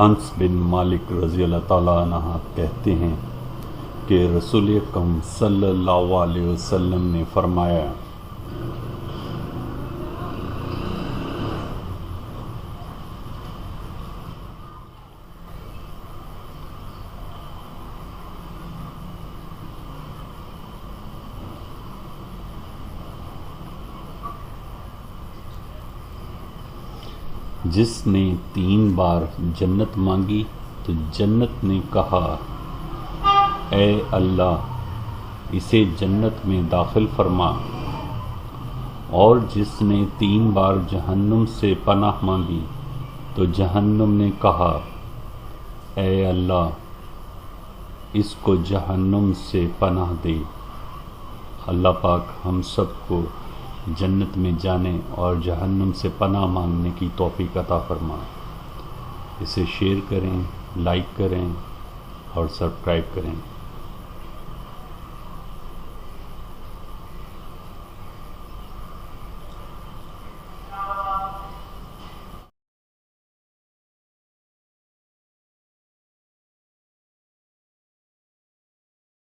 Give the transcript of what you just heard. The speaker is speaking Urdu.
انس بن مالک رضی اللہ تعالیٰ عنہ کہتے ہیں کہ رسول اکرم صلی اللہ علیہ وسلم نے فرمایا، جس نے 3 بار جنت مانگی تو جنت نے کہا، اے اللہ اسے جنت میں داخل فرما، اور جس نے 3 بار جہنم سے پناہ مانگی تو جہنم نے کہا، اے اللہ اس کو جہنم سے پناہ دے۔ اللہ پاک ہم سب کو جنت میں جانے اور جہنم سے پناہ مانگنے کی توفیق عطا فرمائے۔ اسے شیئر کریں، لائک کریں اور سبسکرائب کریں۔